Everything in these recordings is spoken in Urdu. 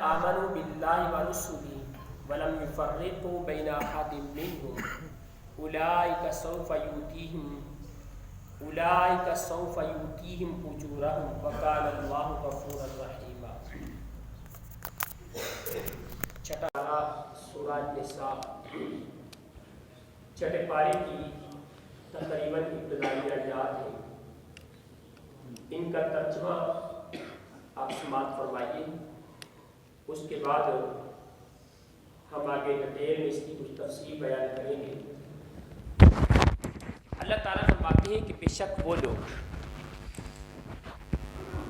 آمنوا باللہ ورسلہ ولم یفرقوا بین احد منہم اولئک سوف یؤتیہم اجورہم وکان اللہ غفورا رحیما۔ چھٹا سورہ نساء چھٹے پارے کی تقریباً ابتدائی آیات ہیں، ان کا ترجمہ آپ سماعت فرمائیے، اس کے بعد ہم آگے ڈیٹیل میں اس کی کچھ تفصیل بیان کریں گے۔ اللہ تعالیٰ فرماتے ہیں کہ بے شک وہ لوگ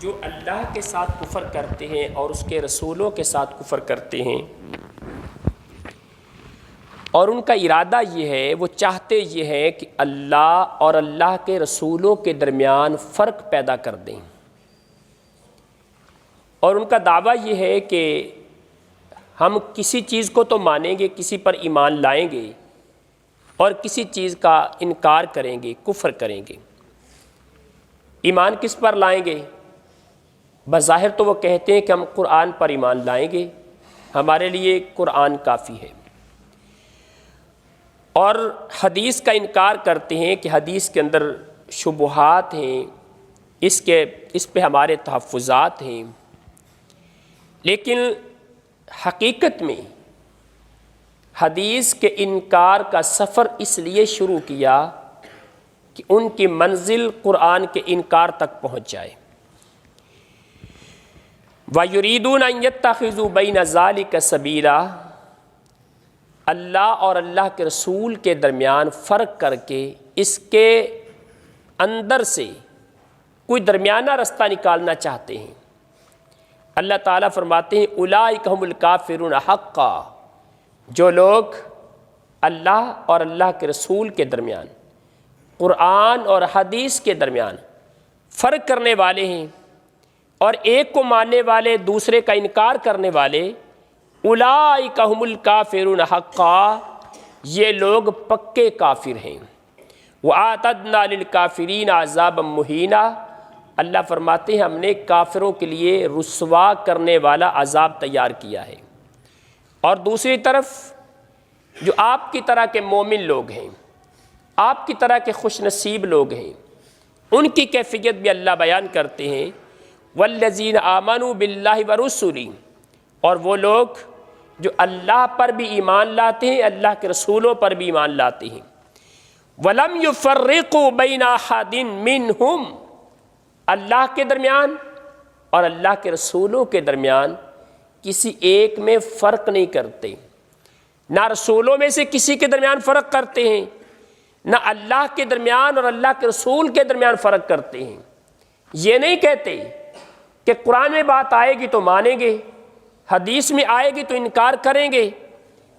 جو اللہ کے ساتھ کفر کرتے ہیں اور اس کے رسولوں کے ساتھ کفر کرتے ہیں، اور ان کا ارادہ یہ ہے، وہ چاہتے یہ ہے کہ اللہ اور اللہ کے رسولوں کے درمیان فرق پیدا کر دیں، اور ان کا دعویٰ یہ ہے کہ ہم کسی چیز کو تو مانیں گے، کسی پر ایمان لائیں گے، اور کسی چیز کا انکار کریں گے، کفر کریں گے۔ ایمان کس پر لائیں گے؟ بظاہر تو وہ کہتے ہیں کہ ہم قرآن پر ایمان لائیں گے، ہمارے لیے قرآن کافی ہے، اور حدیث کا انکار کرتے ہیں کہ حدیث کے اندر شبہات ہیں، اس پہ ہمارے تحفظات ہیں۔ لیکن حقیقت میں حدیث کے انکار کا سفر اس لیے شروع کیا کہ ان کی منزل قرآن کے انکار تک پہنچ جائے۔ وَيُرِيدُونَ أَن يَتَّخِذُوا بَيْنَ ذَلِكَ سَبِيلًا، اللہ اور اللہ کے رسول کے درمیان فرق کر کے اس کے اندر سے کوئی درمیانہ رستہ نکالنا چاہتے ہیں۔ اللہ تعالیٰ فرماتے ہیں اولئک ھم الکافرون حقا، جو لوگ اللہ اور اللہ کے رسول کے درمیان، قرآن اور حدیث کے درمیان فرق کرنے والے ہیں، اور ایک کو ماننے والے دوسرے کا انکار کرنے والے، اولئک ھم الکافرون حقا، یہ لوگ پکے کافر ہیں۔ وَأَعْتَدْنَا لِلْكَافِرِينَ عَذَابًا مُهِينًا، اللہ فرماتے ہیں ہم نے کافروں کے لیے رسوا کرنے والا عذاب تیار کیا ہے۔ اور دوسری طرف جو آپ کی طرح کے مومن لوگ ہیں، آپ کی طرح کے خوش نصیب لوگ ہیں، ان کی کیفیت بھی اللہ بیان کرتے ہیں۔ وَالَّذِينَ آمَنُوا بِاللَّهِ وَرُسُلِهِ، اور وہ لوگ جو اللہ پر بھی ایمان لاتے ہیں، اللہ کے رسولوں پر بھی ایمان لاتے ہیں۔ وَلَمْ يُفَرِّقُوا بَيْنَ أَحَدٍ مِّنْهُمْ، اللہ کے درمیان اور اللہ کے رسولوں کے درمیان کسی ایک میں فرق نہیں کرتے، نہ رسولوں میں سے کسی کے درمیان فرق کرتے ہیں، نہ اللہ کے درمیان اور اللہ کے رسول کے درمیان فرق کرتے ہیں۔ یہ نہیں کہتے کہ قرآن میں بات آئے گی تو مانیں گے، حدیث میں آئے گی تو انکار کریں گے،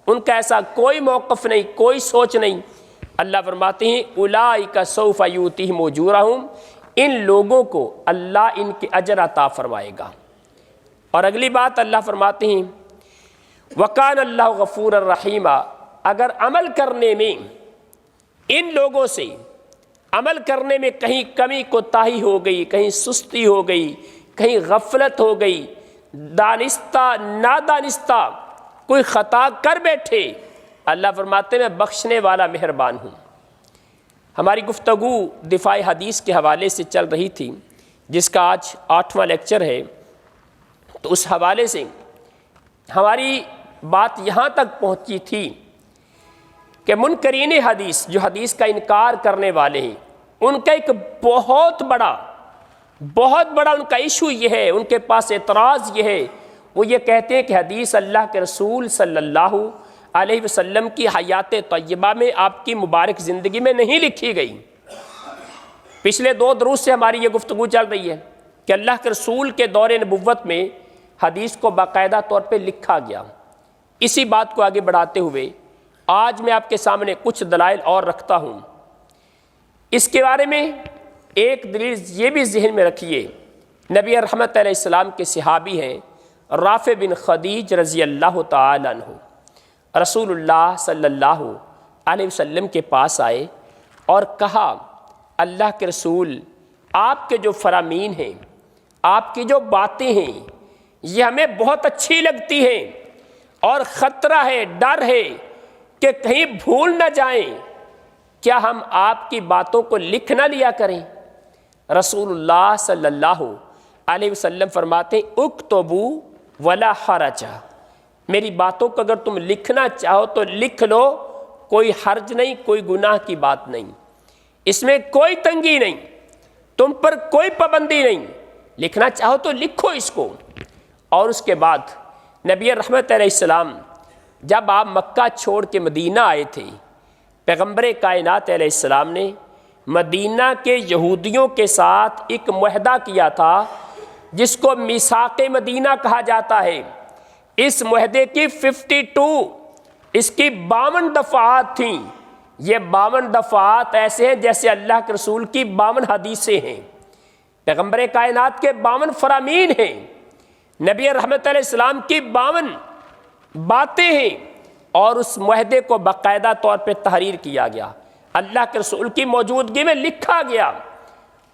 ان کا ایسا کوئی موقف نہیں، کوئی سوچ نہیں۔ اللہ فرماتے ہیں اولئک سوف یؤتیہم اجورہم، ان لوگوں کو اللہ ان کے اجر عطا فرمائے گا۔ اور اگلی بات اللہ فرماتے ہیں وَكَانَ اللَّهُ غَفُورًا رَحِيمًا، اگر عمل کرنے میں ان لوگوں سے عمل کرنے میں کہیں کمی کوتاہی ہو گئی، کہیں سستی ہو گئی، کہیں غفلت ہو گئی، دانستہ نادانستہ کوئی خطا کر بیٹھے، اللہ فرماتے ہیں میں بخشنے والا مہربان ہوں۔ ہماری گفتگو دفاع حدیث کے حوالے سے چل رہی تھی، جس کا آج 8واں لیکچر ہے، تو اس حوالے سے ہماری بات یہاں تک پہنچی تھی کہ منکرین حدیث، جو حدیث کا انکار کرنے والے ہیں، ان کا ایک بہت بڑا ان کا ایشو یہ ہے، ان کے پاس اعتراض یہ ہے، وہ یہ کہتے ہیں کہ حدیث اللہ کے رسول صلی اللہ علیہ وسلم کی حیات طیبہ میں، آپ کی مبارک زندگی میں نہیں لکھی گئی۔ پچھلے 2 دروس سے ہماری یہ گفتگو چل رہی ہے کہ اللہ کے رسول کے دور نبوت میں حدیث کو باقاعدہ طور پہ لکھا گیا۔ اسی بات کو آگے بڑھاتے ہوئے آج میں آپ کے سامنے کچھ دلائل اور رکھتا ہوں۔ اس کے بارے میں ایک دلیل یہ بھی ذہن میں رکھیے، نبی رحمت علیہ السلام کے صحابی ہیں رافع بن خدیج رضی اللہ تعالی عنہ، رسول اللہ صلی اللہ علیہ وسلم کے پاس آئے اور کہا اللہ کے رسول، آپ کے جو فرامین ہیں، آپ کی جو باتیں ہیں، یہ ہمیں بہت اچھی لگتی ہیں اور خطرہ ہے، ڈر ہے کہ کہیں بھول نہ جائیں، کیا ہم آپ کی باتوں کو لکھ نہ لیا کریں؟ رسول اللہ صلی اللہ علیہ وسلم فرماتے ہیں اکتبو ولا حرج، میری باتوں کو اگر تم لکھنا چاہو تو لکھ لو، کوئی حرج نہیں، کوئی گناہ کی بات نہیں، اس میں کوئی تنگی نہیں، تم پر کوئی پابندی نہیں، لکھنا چاہو تو لکھو اس کو۔ اور اس کے بعد نبی رحمت علیہ السلام جب آپ مکہ چھوڑ کے مدینہ آئے تھے، پیغمبر کائنات علیہ السلام نے مدینہ کے یہودیوں کے ساتھ ایک معاہدہ کیا تھا جس کو میثاق مدینہ کہا جاتا ہے۔ اس معاہدے کی 52 اس کی 52 دفعات تھیں۔ یہ 52 دفعات ایسے ہیں جیسے اللہ کے رسول کی 52 حدیثیں ہیں، پیغمبر کائنات کے 52 فرامین ہیں، نبی رحمت علیہ السلام کی 52 باتیں ہیں، اور اس معاہدے کو باقاعدہ طور پہ تحریر کیا گیا، اللہ کے رسول کی موجودگی میں لکھا گیا،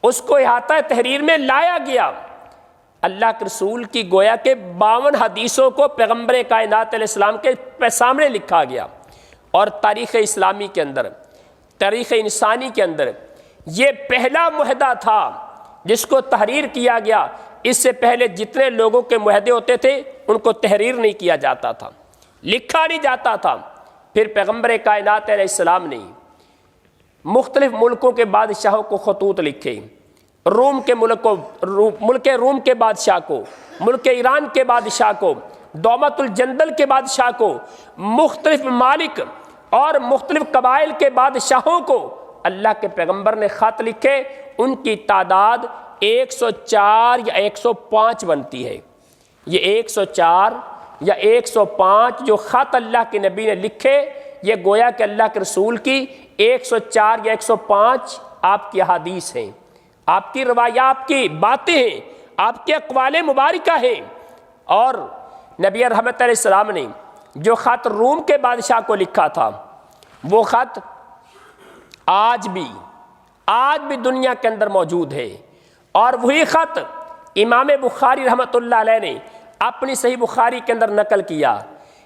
اس کو احاطہ تحریر میں لایا گیا۔ اللہ کے رسول کی گویا کے 52 حدیثوں کو پیغمبر کائنات علیہ السلام کے سامنے لکھا گیا، اور تاریخ اسلامی کے اندر، تاریخ انسانی کے اندر یہ پہلا معاہدہ تھا جس کو تحریر کیا گیا۔ اس سے پہلے جتنے لوگوں کے معاہدے ہوتے تھے ان کو تحریر نہیں کیا جاتا تھا، لکھا نہیں جاتا تھا۔ پھر پیغمبر کائنات علیہ السلام نے مختلف ملکوں کے بادشاہوں کو خطوط لکھے، روم کے ملک روم کے بادشاہ کو، ملک ایران کے بادشاہ کو، دومت الجندل کے بادشاہ کو، مختلف ممالک اور مختلف قبائل کے بادشاہوں کو اللہ کے پیغمبر نے خط لکھے۔ ان کی تعداد 104 یا 105 بنتی ہے۔ یہ 104 یا 105 جو خط اللہ کے نبی نے لکھے، یہ گویا کہ اللہ کے رسول کی 104 یا 105 آپ کی احادیث ہیں، آپ کی روایات کی باتیں ہیں، آپ کے اقوال مبارکہ ہیں۔ اور نبی رحمت علیہ السلام نے جو خط روم کے بادشاہ کو لکھا تھا، وہ خط آج بھی دنیا کے اندر موجود ہے، اور وہی خط امام بخاری رحمۃ اللہ علیہ نے اپنی صحیح بخاری کے اندر نقل کیا۔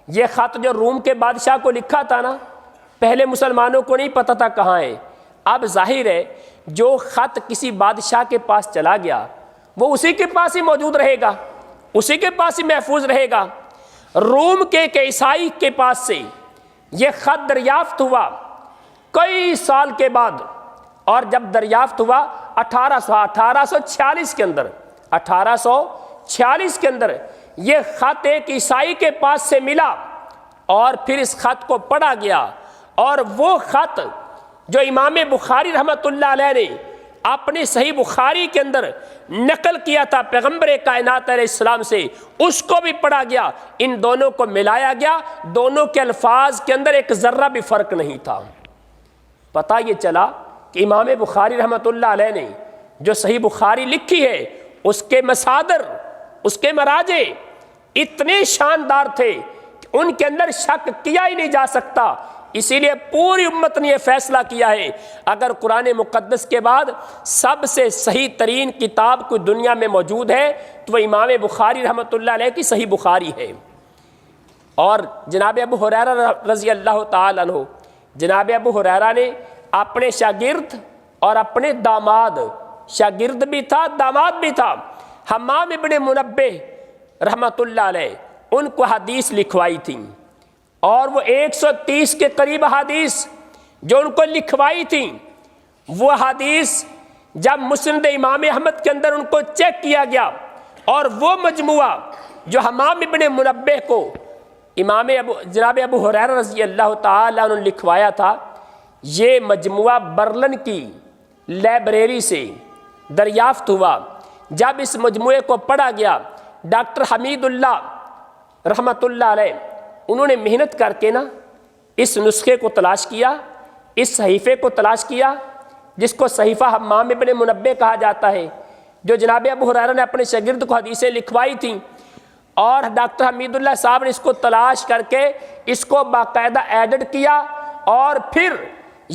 یہ خط جو روم کے بادشاہ کو لکھا تھا نا، پہلے مسلمانوں کو نہیں پتہ تھا کہاں ہے، اب ظاہر ہے جو خط کسی بادشاہ کے پاس چلا گیا وہ اسی کے پاس ہی موجود رہے گا، اسی کے پاس ہی محفوظ رہے گا۔ روم کے ایک عیسائی کے پاس سے یہ خط دریافت ہوا کئی سال کے بعد، اور جب دریافت ہوا 1846 کے اندر یہ خط ایک عیسائی کے پاس سے ملا، اور پھر اس خط کو پڑھا گیا، اور وہ خط جو امام بخاری رحمۃ اللہ علیہ نے اپنی صحیح بخاری کے اندر نقل کیا تھا پیغمبر کائنات علیہ السلام سے، اس کو بھی پڑھا گیا، ان دونوں کو ملایا گیا، دونوں کے الفاظ کے اندر ایک ذرہ بھی فرق نہیں تھا۔ پتہ یہ چلا کہ امام بخاری رحمۃ اللہ علیہ نے جو صحیح بخاری لکھی ہے، اس کے مصادر، اس کے مراجع اتنے شاندار تھے کہ ان کے اندر شک کیا ہی نہیں جا سکتا۔ اسی لیے پوری امت نے یہ فیصلہ کیا ہے، اگر قرآن مقدس کے بعد سب سے صحیح ترین کتاب کوئی دنیا میں موجود ہے تو وہ امام بخاری رحمۃ اللہ علیہ کی صحیح بخاری ہے۔ اور جناب ابو ہریرہ رضی اللہ تعالیٰ عنہ، جناب ابو ہریرہ نے اپنے شاگرد اور اپنے داماد، شاگرد بھی تھا داماد بھی تھا، حمام ابن منبہ رحمۃ اللہ علیہ، ان کو حدیث لکھوائی تھیں، اور وہ 130 کے قریب حدیث جو ان کو لکھوائی تھیں، وہ حدیث جب مسند امام احمد کے اندر ان کو چیک کیا گیا، اور وہ مجموعہ جو حمام ابن منبہ کو جناب ابو ہریرہ رضی اللہ تعالیٰ عنہ لکھوایا تھا، یہ مجموعہ برلن کی لائبریری سے دریافت ہوا۔ جب اس مجموعے کو پڑھا گیا، ڈاکٹر حمید اللہ رحمۃ اللہ علیہ انہوں نے محنت کر کے نا اس نسخے کو تلاش کیا، اس صحیفے کو تلاش کیا، جس کو صحیفہ حمام ابن منبہ کہا جاتا ہے، جو جناب ابو ہریرہ نے اپنے شاگرد کو حدیثیں لکھوائی تھیں، اور ڈاکٹر حمید اللہ صاحب نے اس کو تلاش کر کے اس کو باقاعدہ ایڈٹ کیا، اور پھر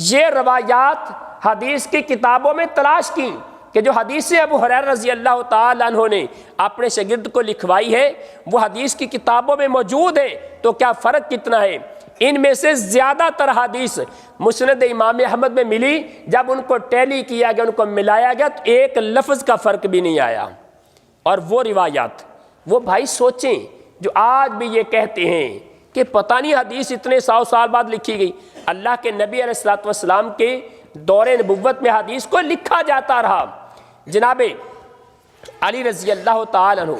یہ روایات حدیث کی کتابوں میں تلاش کی، کہ جو حدیثیں ابو ہریرہ رضی اللہ تعالیٰ عنہ نے اپنے شاگرد کو لکھوائی ہے وہ حدیث کی کتابوں میں موجود ہے، تو کیا فرق کتنا ہے؟ ان میں سے زیادہ تر حدیث مسند امام احمد میں ملی، جب ان کو ٹیلی کیا گیا، ان کو ملایا گیا تو ایک لفظ کا فرق بھی نہیں آیا۔ اور وہ روایات، وہ بھائی سوچیں جو آج بھی یہ کہتے ہیں کہ پتہ نہیں حدیث اتنے 100 سال بعد لکھی گئی۔ اللہ کے نبی علیہ الصلوۃ والسلام کے دور نبوت میں حدیث کو لکھا جاتا رہا۔ جناب علی رضی اللہ تعالیٰ عنہ،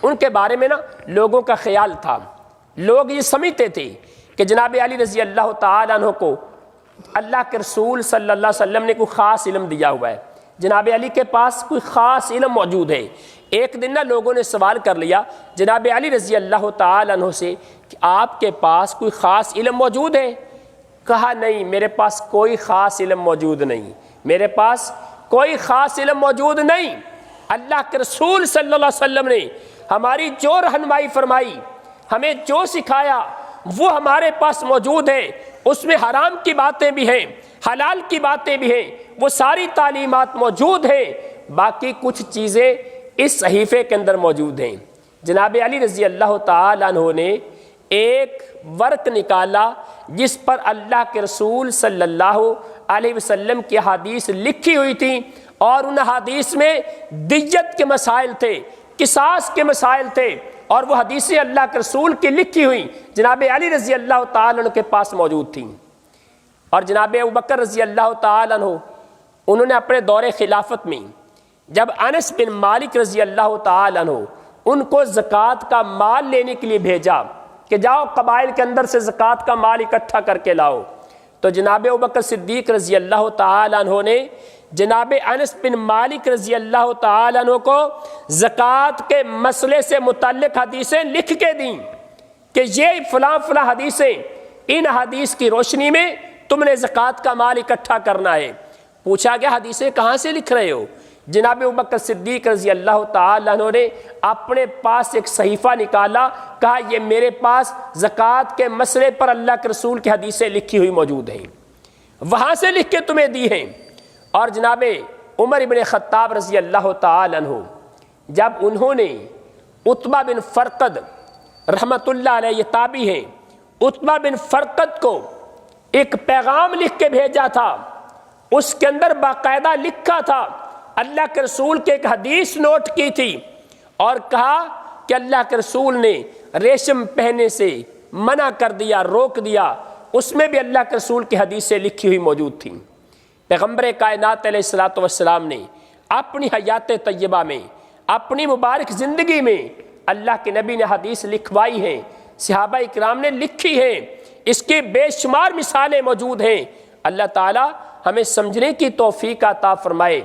ان کے بارے میں نا لوگوں کا خیال تھا، لوگ یہ سمجھتے تھے کہ جناب علی رضی اللہ تعالیٰ عنہ کو اللہ کے رسول صلی اللہ علیہ وسلم نے کوئی خاص علم دیا ہوا ہے، جناب علی کے پاس کوئی خاص علم موجود ہے۔ ایک دن نا لوگوں نے سوال کر لیا جناب علی رضی اللہ تعالیٰ عنہ سے کہ آپ کے پاس کوئی خاص علم موجود ہے؟ کہا نہیں، میرے پاس کوئی خاص علم موجود نہیں، میرے پاس کوئی خاص علم موجود نہیں۔ اللہ کے رسول صلی اللہ علیہ وسلم نے ہماری جو رہنمائی فرمائی، ہمیں جو سکھایا وہ ہمارے پاس موجود ہے، اس میں حرام کی باتیں بھی ہیں، حلال کی باتیں بھی ہیں، وہ ساری تعلیمات موجود ہیں، باقی کچھ چیزیں اس صحیفے کے اندر موجود ہیں۔ جناب علی رضی اللہ تعالیٰ عنہ نے ایک ورق نکالا جس پر اللہ کے رسول صلی اللہ علیہ وسلم کی حدیث لکھی ہوئی تھی، اور ان حدیث میں دیت کے مسائل تھے، قصاص کے مسائل تھے، اور وہ حدیثیں اللہ کے رسول کی لکھی ہوئی جناب علی رضی اللہ تعالیٰ عنہ کے پاس موجود تھیں۔ اور جناب ابوبکر رضی اللہ تعالیٰ عنہ، انہوں نے اپنے دور خلافت میں جب انس بن مالک رضی اللہ تعالیٰ عنہ ان کو زکوٰۃ کا مال لینے کے لیے بھیجا کہ جاؤ قبائل کے اندر سے زکوٰۃ کا مال اکٹھا کر کے لاؤ، تو جناب ابوبکر صدیق رضی اللہ تعالیٰ عنہ نے جناب انس بن مالک رضی اللہ تعالیٰ عنہ کو زکوٰۃ کے مسئلے سے متعلق حدیثیں لکھ کے دیں کہ یہ فلاں فلاں حدیثیں، ان حدیث کی روشنی میں تم نے زکوٰۃ کا مال اکٹھا کرنا ہے۔ پوچھا گیا حدیثیں کہاں سے لکھ رہے ہو؟ جناب ابوبکر صدیق رضی اللہ تعالیٰ عنہ نے اپنے پاس ایک صحیفہ نکالا، کہا یہ میرے پاس زکوٰۃ کے مسئلے پر اللہ کے رسول کی حدیثیں لکھی ہوئی موجود ہیں، وہاں سے لکھ کے تمہیں دی ہیں۔ اور جناب عمر ابن خطاب رضی اللہ تعالیٰ عنہ، جب انہوں نے عتبہ بن فرقد رحمۃ اللہ علیہ، یہ تابعی ہیں، عتبہ بن فرقد کو ایک پیغام لکھ کے بھیجا تھا، اس کے اندر باقاعدہ لکھا تھا، اللہ کے رسول کے ایک حدیث نوٹ کی تھی، اور کہا کہ اللہ کے رسول نے ریشم پہننے سے منع کر دیا، روک دیا، اس میں بھی اللہ کے رسول کی حدیثیں لکھی ہوئی موجود تھیں۔ پیغمبر کائنات علیہ الصلوۃ والسلام نے اپنی حیات طیبہ میں، اپنی مبارک زندگی میں اللہ کے نبی نے حدیث لکھوائی ہیں، صحابہ اکرام نے لکھی ہیں، اس کی بے شمار مثالیں موجود ہیں۔ اللہ تعالی ہمیں سمجھنے کی توفیق عطا فرمائے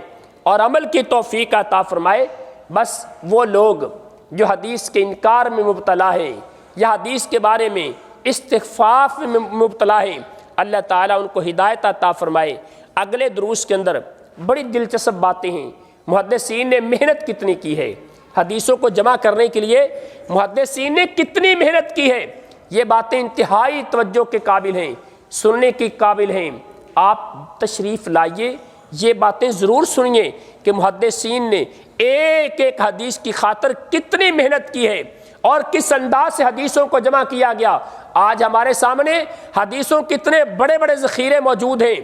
اور عمل کی توفیق عطا فرمائے۔ بس وہ لوگ جو حدیث کے انکار میں مبتلا ہیں یا حدیث کے بارے میں استخفاف میں مبتلا ہیں، اللہ تعالیٰ ان کو ہدایت عطا فرمائے۔ اگلے دروس کے اندر بڑی دلچسپ باتیں ہیں، محدثین نے محنت کتنی کی ہے، حدیثوں کو جمع کرنے کے لیے محدثین نے کتنی محنت کی ہے، یہ باتیں انتہائی توجہ کے قابل ہیں، سننے کے قابل ہیں۔ آپ تشریف لائیے، یہ باتیں ضرور سنیے کہ محدثین نے ایک ایک حدیث کی خاطر کتنی محنت کی ہے اور کس انداز سے حدیثوں کو جمع کیا گیا۔ آج ہمارے سامنے حدیثوں کتنے بڑے بڑے ذخیرے موجود ہیں،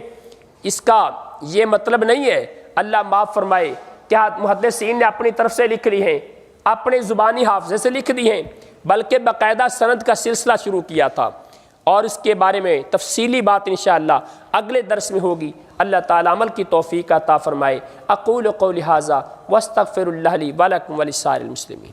اس کا یہ مطلب نہیں ہے، اللہ معاف فرمائے، کیا محدثین نے اپنی طرف سے لکھ لی ہیں، اپنے زبانی حافظے سے لکھ دی ہیں، بلکہ باقاعدہ سند کا سلسلہ شروع کیا تھا، اور اس کے بارے میں تفصیلی بات انشاءاللہ اگلے درس میں ہوگی۔ اللہ تعالیٰ عمل کی توفیق عطا فرمائے۔ اقول قولی ھذا واستغفر اللہ لی ولکم ولسائر المسلمین۔